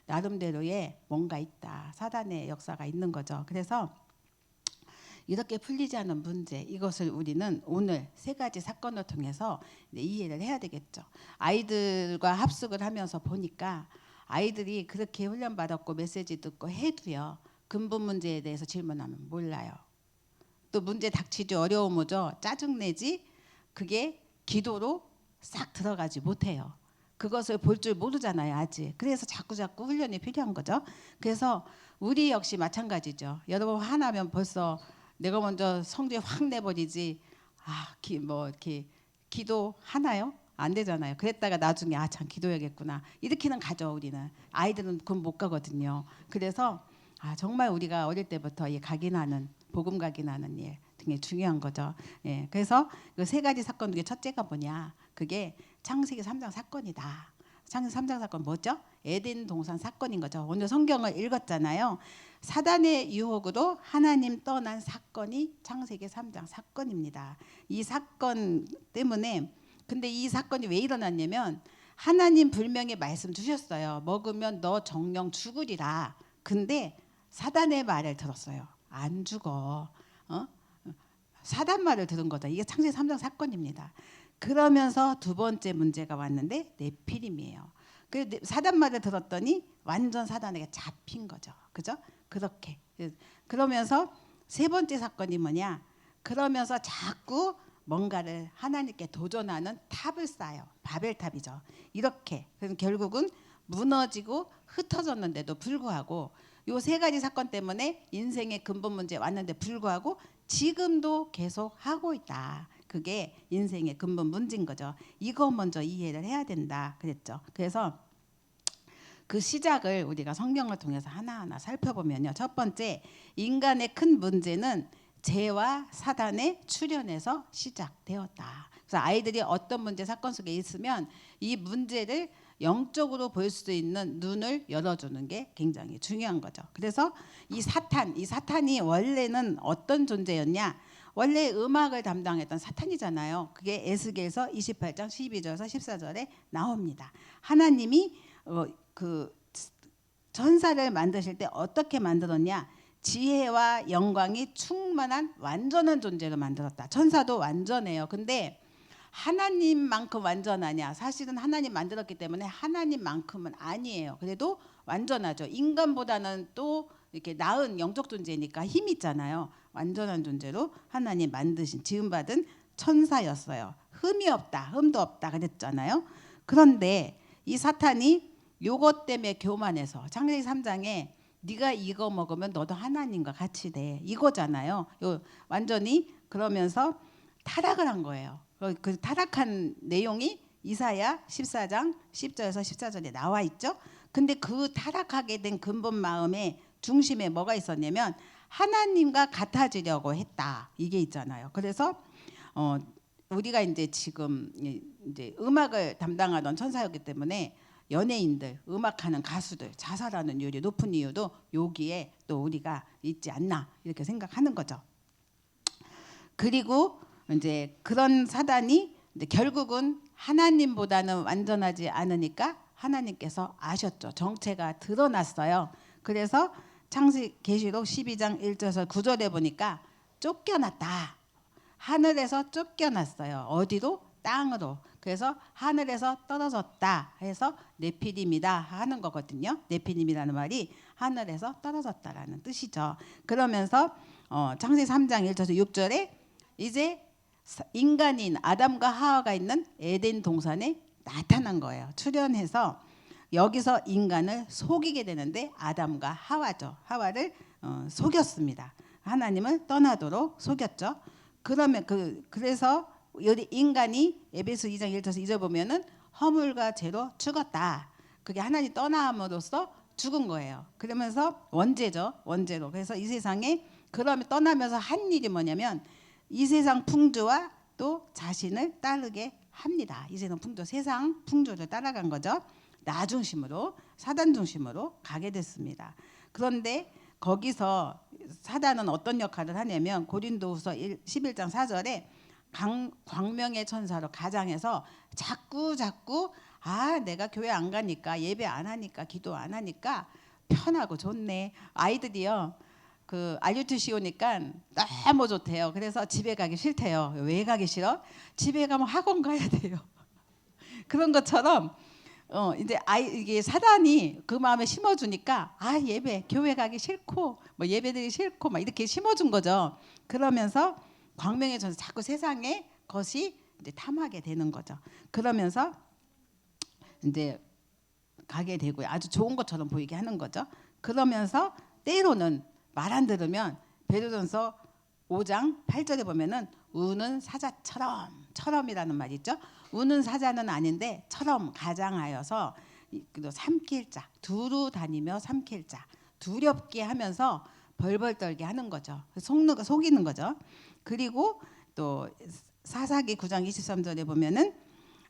나름대로의 뭔가 있다. 사단의 역사가 있는 거죠. 그래서 이렇게 풀리지 않은 문제, 이것을 우리는 오늘 세 가지 사건을 통해서 이해를 해야 되겠죠. 아이들과 합숙을 하면서 보니까 아이들이 그렇게 훈련받았고 메시지 듣고 해도요, 근본 문제에 대해서 질문하면 몰라요. 또 문제 닥치죠. 어려움 오죠. 짜증내지. 그게 기도로 싹 들어가지 못해요. 그것을 볼 줄 모르잖아요, 아직. 그래서 자꾸 훈련이 필요한 거죠. 그래서 우리 역시 마찬가지죠. 여러분 화나면 벌써 내가 먼저 성질 확 내버리지. 이렇게 기도 하나요? 안 되잖아요. 그랬다가 나중에 참 기도해야겠구나. 이렇게는 가죠, 우리는. 아이들은 그건 못 가거든요. 그래서 정말 우리가 어릴 때부터 이 각인하는 복음 각인하는 일 되게 중요한 거죠. 예, 그래서 그 세 가지 사건 중에 첫째가 뭐냐? 그게 창세기 3장 사건이다. 창세기 3장 사건 뭐죠? 에덴 동산 사건인 거죠. 오늘 성경을 읽었잖아요. 사단의 유혹으로 하나님 떠난 사건이 창세기 3장 사건입니다. 이 사건 때문에, 근데 이 사건이 왜 일어났냐면 하나님 분명히 말씀 주셨어요. 먹으면 너 정령 죽으리라. 근데 사단의 말을 들었어요. 안 죽어. 사단 말을 들은 거다. 이게 창세기 3장 사건입니다. 그러면서 두 번째 문제가 왔는데 네피림이에요. 사단 말을 들었더니 완전 사단에게 잡힌 거죠. 그죠? 그렇게. 그러면서 세 번째 사건이 뭐냐? 그러면서 자꾸 뭔가를 하나님께 도전하는 탑을 쌓아요. 바벨탑이죠. 이렇게. 그래서 결국은 무너지고 흩어졌는데도 불구하고 요 세 가지 사건 때문에 인생의 근본 문제 왔는데 불구하고 지금도 계속 하고 있다. 그게 인생의 근본 문제인 거죠. 이거 먼저 이해를 해야 된다 그랬죠. 그래서 그 시작을 우리가 성경을 통해서 하나하나 살펴보면요. 첫 번째, 인간의 큰 문제는 죄와 사단의 출현에서 시작되었다. 그래서 아이들이 어떤 문제 사건 속에 있으면 이 문제를 영적으로 볼 수 있는 눈을 열어주는 게 굉장히 중요한 거죠. 그래서 이 사탄이 원래는 어떤 존재였냐? 원래 음악을 담당했던 사탄이잖아요. 그게 에스겔서 28장 12절에서 14절에 나옵니다. 하나님이 그 천사를 만드실 때 어떻게 만들었냐? 지혜와 영광이 충만한 완전한 존재를 만들었다. 천사도 완전해요. 근데 하나님만큼 완전하냐? 사실은 하나님 만들었기 때문에 하나님만큼은 아니에요. 그래도 완전하죠. 인간보다는 또 이렇게 나은 영적 존재니까 힘이 있잖아요. 완전한 존재로 하나님 만드신 지음받은 천사였어요. 흠이 없다, 흠도 없다 그랬잖아요. 그런데 이 사탄이 요것 때문에 교만해서 창세기 3장에 네가 이거 먹으면 너도 하나님과 같이 돼 이거잖아요. 완전히 그러면서 타락을 한 거예요. 그 타락한 내용이 이사야 14장 10절에서 14절에 나와 있죠. 근데 그 타락하게 된 근본 마음의 중심에 뭐가 있었냐면 하나님과 같아지려고 했다. 이게 있잖아요. 그래서 우리가 이제 지금 이제 음악을 담당하던 천사였기 때문에 연예인들, 음악하는 가수들 자살하는 율이 높은 이유도 여기에 또 우리가 있지 않나 이렇게 생각하는 거죠. 그리고 이제 그런 사단이 이제 결국은 하나님보다는 완전하지 않으니까 하나님께서 아셨죠. 정체가 드러났어요. 그래서 계시록 12장 1절에서 9절에 보니까 쫓겨났다. 하늘에서 쫓겨났어요. 어디로? 땅으로. 그래서 하늘에서 떨어졌다 해서 네피림이다 하는 거거든요. 네피림이라는 말이 하늘에서 떨어졌다라는 뜻이죠. 그러면서 창세기 3장 1절에서 6절에 이제 인간인 아담과 하와가 있는 에덴 동산에 나타난 거예요. 출현해서 여기서 인간을 속이게 되는데 아담과 하와죠. 하와를 속였습니다. 하나님을 떠나도록 속였죠. 그러면 그래서 여기 인간이 에베소 2장 1절에서 2절 보면은 허물과 죄로 죽었다. 그게 하나님 떠남으로써 죽은 거예요. 그러면서 원죄죠. 원죄로. 그래서 이 세상에 그러면 떠나면서 한 일이 뭐냐면 이 세상 풍조와 또 자신을 따르게 합니다. 이 세상 풍조, 세상 풍조를 따라간 거죠. 나 중심으로, 사단 중심으로 가게 됐습니다. 그런데 거기서 사단은 어떤 역할을 하냐면 고린도후서 11장 4절에 광명의 천사로 가장해서 자꾸 아, 내가 교회 안 가니까, 예배 안 하니까, 기도 안 하니까 편하고 좋네. 아이들이요, 그 RUTC 오니까 너무 좋대요. 그래서 집에 가기 싫대요. 왜 가기 싫어? 집에 가면 학원 가야 돼요. 그런 것처럼 이제 이게 사단이 그 마음에 심어주니까, 아, 예배 교회 가기 싫고 뭐 예배드리기 싫고 막 이렇게 심어준 거죠. 그러면서 광명해져서 자꾸 세상의 것이 이제 탐하게 되는 거죠. 그러면서 이제 가게 되고요. 아주 좋은 것처럼 보이게 하는 거죠. 그러면서 때로는 말 안 들으면 베드로전서 5장 8절에 보면은 우는 사자처럼, 처럼이라는 말이 있죠. 우는 사자는 아닌데 처럼 가장하여서 삼킬 자, 두루 다니며 삼킬 자, 두렵게 하면서 벌벌 떨게 하는 거죠. 속이는 거죠. 그리고 또 사사기 9장 23절에 보면은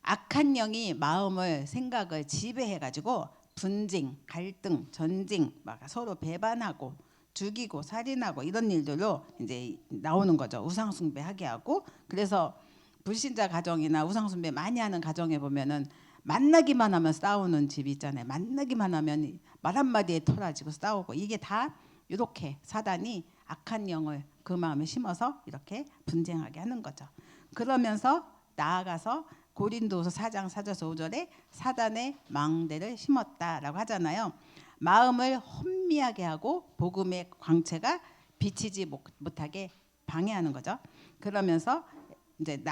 악한 영이 마음을, 생각을 지배해 가지고 분쟁, 갈등, 전쟁, 막 서로 배반하고 죽이고 살인하고 이런 일들로 이제 나오는 거죠. 우상 숭배하게 하고. 그래서 불신자 가정이나 우상 숭배 많이 하는 가정에 보면은 만나기만 하면 싸우는 집이 있잖아요. 만나기만 하면 말 한마디에 토라지고 싸우고, 이게 다 이렇게 사단이 악한 영을 그 마음에 심어서 이렇게 분쟁하게 하는 거죠. 그러면서 나아가서 고린도서 4장 4절에서 5절에 사단의 망대를 심었다라고 하잖아요. 마음을 혼미하게 하고 복음의 광채가 비치지 못하게 방해하는 거죠. 그러면서 이제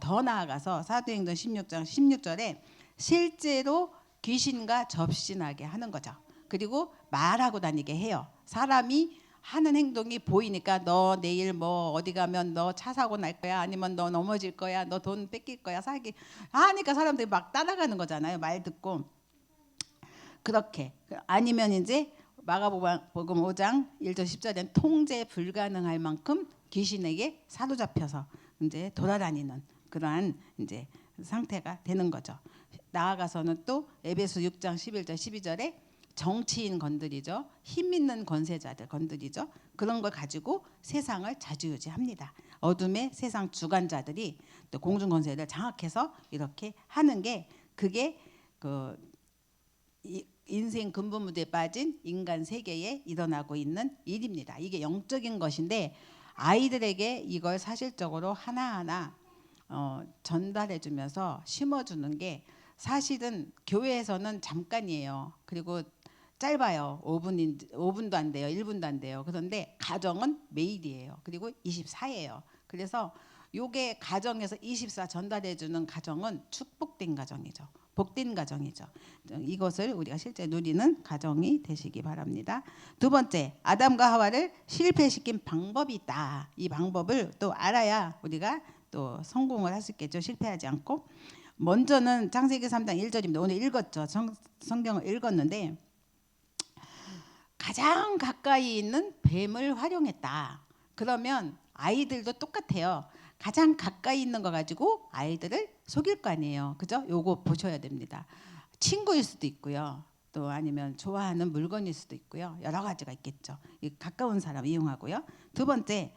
더 나아가서 사도행전 16장 16절에 실제로 귀신과 접신하게 하는 거죠. 그리고 말하고 다니게 해요. 사람이 하는 행동이 보이니까 너 내일 뭐 어디 가면 너 차 사고 날 거야, 아니면 너 넘어질 거야, 너 돈 뺏길 거야, 사기 하니까 사람들이 막 따라가는 거잖아요. 말 듣고. 그렇게. 아니면 이제 마가복음 5장 1절 10절엔 통제 불가능할 만큼 귀신에게 사로잡혀서 이제 돌아다니는 그러한 이제 상태가 되는 거죠. 나아가서는 또 에베소 6장 11절 12절에 정치인 건드리죠. 힘 있는 권세자들 건드리죠. 그런 걸 가지고 세상을 좌지우지합니다. 어둠의 세상 주관자들이 또 공중 권세를 장악해서 이렇게 하는 게, 그게 그 인생 근본무대에 빠진 인간 세계에 일어나고 있는 일입니다. 이게 영적인 것인데 아이들에게 이걸 사실적으로 하나하나 전달해주면서 심어주는 게, 사실은 교회에서는 잠깐이에요. 그리고 짧아요. 5분도 안 돼요. 1분도 안 돼요. 그런데 가정은 매일이에요. 그리고 24예요. 그래서 요게 가정에서 24 전달해주는 가정은 축복된 가정이죠. 복된 가정이죠. 이것을 우리가 실제 누리는 가정이 되시기 바랍니다. 두 번째, 아담과 하와를 실패시킨 방법이 있다. 이 방법을 또 알아야 우리가 또 성공을 할 수 있겠죠. 실패하지 않고. 먼저는 창세기 3장 1절입니다. 오늘 읽었죠. 성경을 읽었는데 가장 가까이 있는 뱀을 활용했다. 그러면 아이들도 똑같아요. 가장 가까이 있는 거 가지고 아이들을 속일 거 아니에요. 그죠? 요거 보셔야 됩니다. 친구일 수도 있고요. 또 아니면 좋아하는 물건일 수도 있고요. 여러 가지가 있겠죠. 가까운 사람 이용하고요. 두 번째,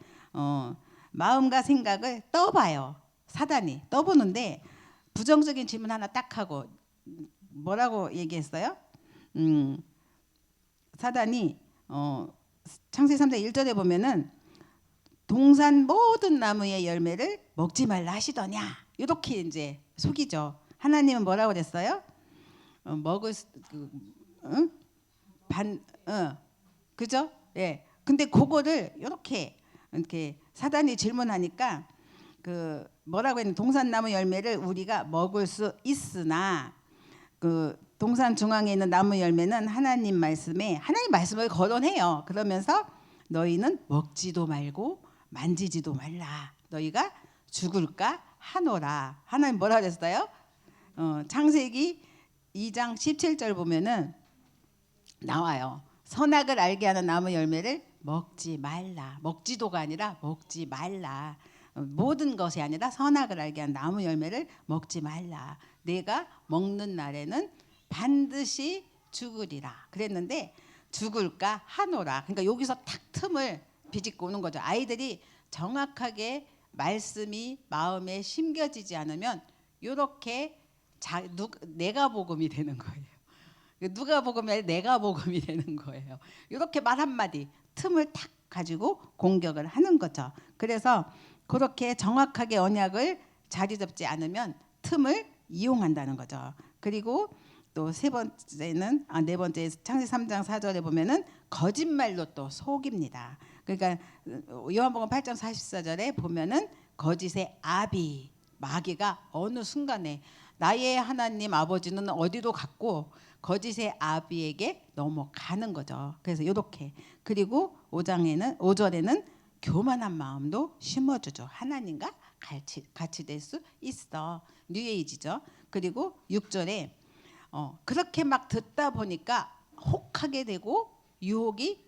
마음과 생각을 떠봐요. 사단이 떠보는데 부정적인 질문 하나 딱 하고 뭐라고 얘기했어요? 사단이 창세기 3장 1절에 보면은 동산 모든 나무의 열매를 먹지 말라 하시더냐, 이렇게 이제 속이죠. 하나님은 뭐라고 그랬어요? 먹을 응? 그죠? 예. 근데 그거를 이렇게 사단이 질문하니까 그 뭐라고 했는, 동산나무 열매를 우리가 먹을 수 있으나 그 동산 중앙에 있는 나무 열매는 하나님 말씀을 거론해요. 그러면서 너희는 먹지도 말고 만지지도 말라. 너희가 죽을까 하노라. 하나님 뭐라 그랬어요? 창세기 2장 17절 보면은 나와요. 선악을 알게 하는 나무 열매를 먹지 말라. 먹지도가 아니라 먹지 말라. 모든 것이 아니라 선악을 알게 하는 나무 열매를 먹지 말라. 내가 먹는 날에는 반드시 죽으리라. 그랬는데 죽을까 하노라. 그러니까 여기서 탁 틈을 비집고 오는 거죠. 아이들이 정확하게 말씀이 마음에 심겨지지 않으면 이렇게 내가 복음이 되는 거예요. 누가 복음이 아니라 내가 복음이 되는 거예요. 이렇게 말 한마디 틈을 탁 가지고 공격을 하는 거죠. 그래서 그렇게 정확하게 언약을 자리 잡지 않으면 틈을 이용한다는 거죠. 그리고 또 네 번째 창세기 3장 4절에 보면은 거짓말로 또 속입니다. 그러니까 요한복음 8장 44절에 보면은 거짓의 아비 마귀가 어느 순간에 나의 하나님 아버지는 어디로 갔고 거짓의 아비에게 넘어가는 거죠. 그래서 이렇게 그리고 5절에는 교만한 마음도 심어주죠. 하나님과 같이 될 수 있어. 뉴에이지죠. 그리고 6절에 그렇게 막 듣다 보니까 혹하게 되고 유혹이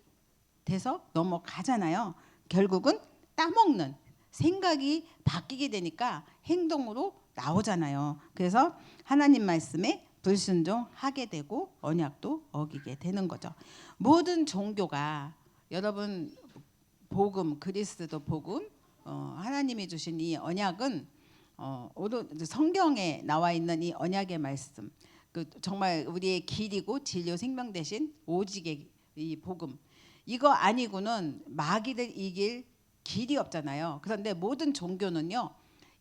돼서 넘어가잖아요. 결국은 따먹는 생각이 바뀌게 되니까 행동으로 나오잖아요. 그래서 하나님 말씀에 불순종하게 되고 언약도 어기게 되는 거죠. 모든 종교가 여러분 복음 그리스도 복음 하나님이 주신 이 언약은 성경에 나와 있는 이 언약의 말씀 정말 우리의 길이고 진료 생명 대신 오직의 이 복음 이거 아니고는 마귀를 이길 길이 없잖아요. 그런데 모든 종교는요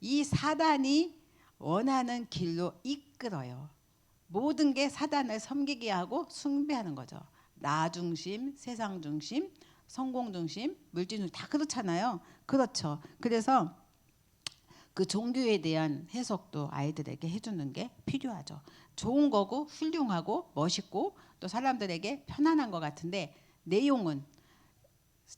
이 사단이 원하는 길로 이끌어요. 모든 게 사단을 섬기게 하고 숭배하는 거죠. 나 중심, 세상 중심, 성공 중심, 물질 중심 다 그렇잖아요. 그렇죠. 그래서 그 종교에 대한 해석도 아이들에게 해주는 게 필요하죠. 좋은 거고 훌륭하고 멋있고 또 사람들에게 편안한 것 같은데 내용은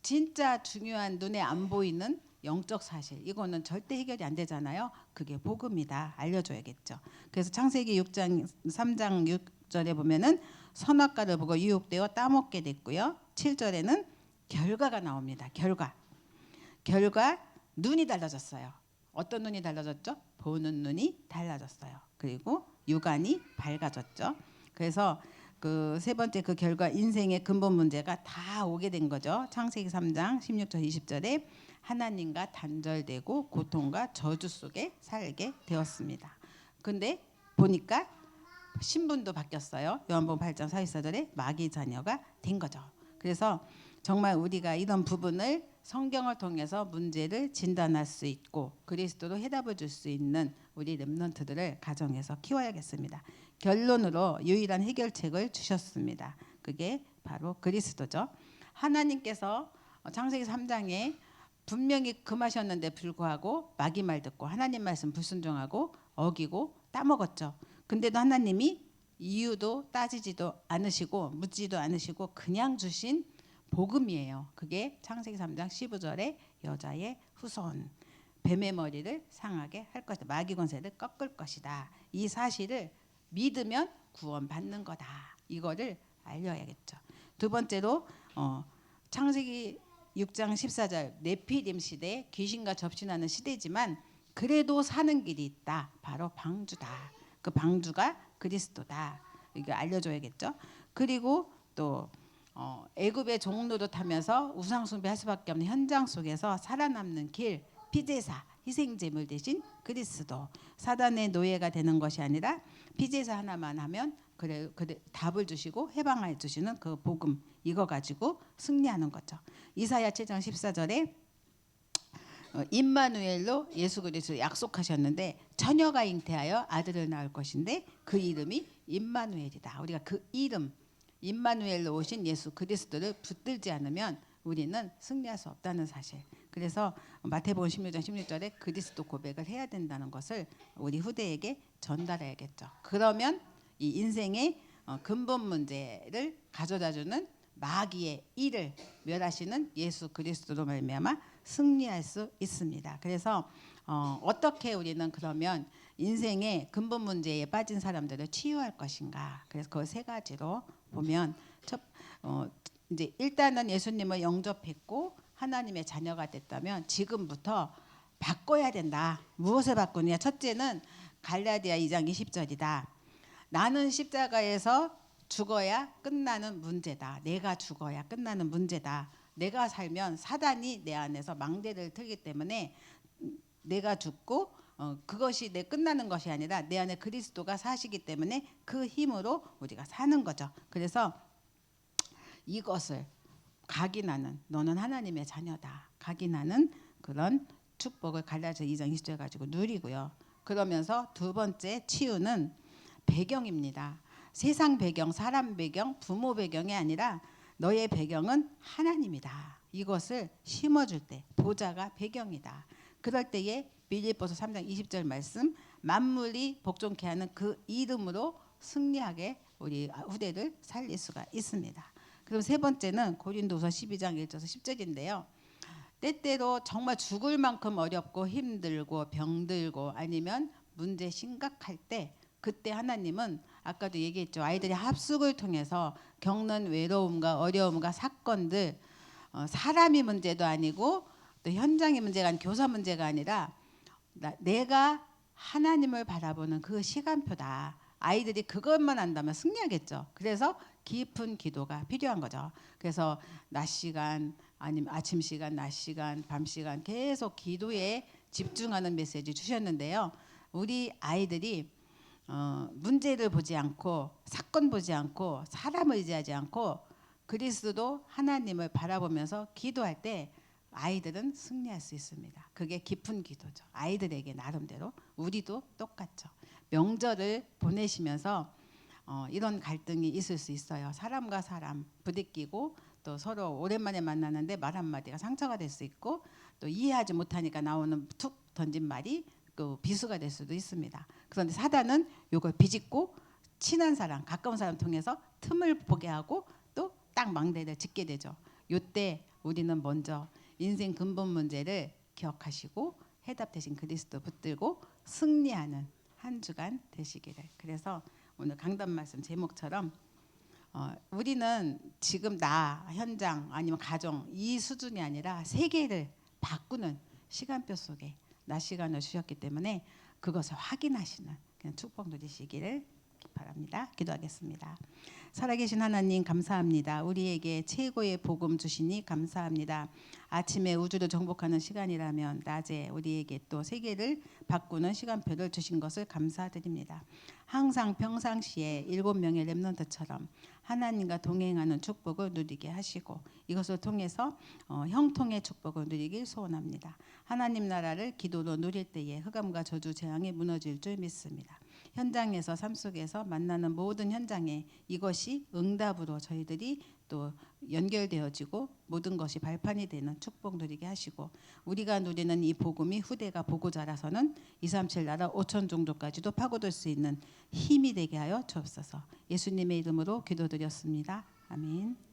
진짜 중요한 눈에 안 보이는 영적 사실 이거는 절대 해결이 안 되잖아요. 그게 복음이다 알려줘야겠죠. 그래서 창세기 6장 3장 6절에 보면은 선악과를 보고 유혹되어 따먹게 됐고요. 7절에는 결과가 나옵니다. 결과 눈이 달라졌어요. 어떤 눈이 달라졌죠? 보는 눈이 달라졌어요. 그리고 육안이 밝아졌죠. 그래서 그 세 번째 그 결과 인생의 근본 문제가 다 오게 된 거죠. 창세기 3장 16절 20절에 하나님과 단절되고 고통과 저주 속에 살게 되었습니다. 근데 보니까 신분도 바뀌었어요. 요한복음 8장 44절에 마귀 자녀가 된 거죠. 그래서 정말 우리가 이런 부분을 성경을 통해서 문제를 진단할 수 있고 그리스도로 해답을 줄 수 있는 우리 렘넌트들을 가정에서 키워야겠습니다. 결론으로 유일한 해결책을 주셨습니다. 그게 바로 그리스도죠. 하나님께서 창세기 3장에 분명히 금하셨는데 불구하고 마귀 말 듣고 하나님 말씀 불순종하고 어기고 따먹었죠. 근데도 하나님이 이유도 따지지도 않으시고 묻지도 않으시고 그냥 주신 복음이에요. 그게 창세기 3장 15절에 여자의 후손 뱀의 머리를 상하게 할 것이다. 마귀 권세를 꺾을 것이다. 이 사실을 믿으면 구원받는 거다. 이거를 알려야겠죠. 두 번째로 창세기 6장 14절 네피림 시대 귀신과 접신하는 시대지만 그래도 사는 길이 있다. 바로 방주다. 그 방주가 그리스도다. 이거 알려줘야겠죠. 그리고 또 애굽의 종로도 타면서 우상 숭배할 수밖에 없는 현장 속에서 살아남는 길 피제사 희생제물 대신 그리스도 사단의 노예가 되는 것이 아니라 피제사 하나만 하면 그래 답을 주시고 해방해 주시는 그 복음 이거 가지고 승리하는 거죠. 이사야 7장 14절에 임마누엘로 예수 그리스도 약속하셨는데 처녀가 잉태하여 아들을 낳을 것인데 그 이름이 임마누엘이다. 우리가 그 이름 임마누엘로 오신 예수 그리스도를 붙들지 않으면 우리는 승리할 수 없다는 사실. 그래서 마태복음 16장 16절에 그리스도 고백을 해야 된다는 것을 우리 후대에게 전달해야겠죠. 그러면 이 인생의 근본 문제를 가져다주는 마귀의 일을 멸하시는 예수 그리스도로 말미암아 승리할 수 있습니다. 그래서 어떻게 우리는 그러면 인생의 근본 문제에 빠진 사람들을 치유할 것인가? 그래서 그 세 가지로 보면 이제 일단은 예수님을 영접했고 하나님의 자녀가 됐다면 지금부터 바꿔야 된다. 무엇을 바꾸느냐? 첫째는 갈라디아 2장 20절이다. 나는 십자가에서 죽어야 끝나는 문제다. 내가 죽어야 끝나는 문제다. 내가 살면 사단이 내 안에서 망대를 틀기 때문에 내가 죽고 그것이 내 끝나는 것이 아니라 내 안에 그리스도가 사시기 때문에 그 힘으로 우리가 사는 거죠. 그래서 이것을 각인하는, 너는 하나님의 자녀다, 각인하는 그런 축복을 갈라디아서 2장 20절 가지고 누리고요. 그러면서 두 번째 치유는 배경입니다. 세상 배경, 사람 배경, 부모 배경이 아니라 너의 배경은 하나님이다. 이것을 심어줄 때 보좌가 배경이다. 그럴 때에 빌립보서 3장 20절 말씀, 만물이 복종케 하는 그 이름으로 승리하게 우리 후대를 살릴 수가 있습니다. 그럼 세 번째는 고린도서 12장 1절에서 10절인데요. 때때로 정말 죽을 만큼 어렵고 힘들고 병들고 아니면 문제 심각할 때, 그때 하나님은 아까도 얘기했죠. 아이들이 합숙을 통해서 겪는 외로움과 어려움과 사건들, 사람이 문제도 아니고 또 현장의 문제가 아닌 교사 문제가 아니라 내가 하나님을 바라보는 그 시간표다. 아이들이 그것만 안다면 승리하겠죠. 그래서 깊은 기도가 필요한 거죠. 그래서 낮 시간 아니면 아침 시간, 낮 시간, 밤 시간 계속 기도에 집중하는 메시지 주셨는데요. 우리 아이들이 문제를 보지 않고 사건 보지 않고 사람을 의지하지 않고 그리스도 하나님을 바라보면서 기도할 때 아이들은 승리할 수 있습니다. 그게 깊은 기도죠. 아이들에게 나름대로, 우리도 똑같죠. 명절을 보내시면서 이런 갈등이 있을 수 있어요. 사람과 사람 부딪히고 또 서로 오랜만에 만나는데 말 한마디가 상처가 될 수 있고 또 이해하지 못하니까 나오는 툭 던진 말이 그 비수가 될 수도 있습니다. 그런데 사단은 이걸 비집고 친한 사람, 가까운 사람 통해서 틈을 보게 하고 또 딱 망대를 짓게 되죠. 이때 우리는 먼저 인생 근본 문제를 기억하시고 해답 대신 그리스도 붙들고 승리하는 한 주간 되시기를. 그래서 오늘 강단 말씀 제목처럼 우리는 지금 나, 현장 아니면 가정 이 수준이 아니라 세계를 바꾸는 시간표 속에 낮 시간을 주셨기 때문에 그것을 확인하시는 그냥 축복 누리시기를 바랍니다. 기도하겠습니다. 살아계신 하나님 감사합니다. 우리에게 최고의 복음 주시니 감사합니다. 아침에 우주를 정복하는 시간이라면 낮에 우리에게 또 세계를 바꾸는 시간표를 주신 것을 감사드립니다. 항상 평상시에 7명의 렘넌트처럼 하나님과 동행하는 축복을 누리게 하시고 이것을 통해서 형통의 축복을 누리길 소원합니다. 하나님 나라를 기도로 누릴 때에 흑암과 저주 재앙이 무너질 줄 믿습니다. 현장에서 삶 속에서 만나는 모든 현장에 이것이 응답으로 저희들이 또 연결되어지고 모든 것이 발판이 되는 축복 누리게 하시고 우리가 누리는 이 복음이 후대가 보고 자라서는 237 나라 5천 종족까지도 파고들 수 있는 힘이 되게 하여 주옵소서. 예수님의 이름으로 기도드렸습니다. 아멘.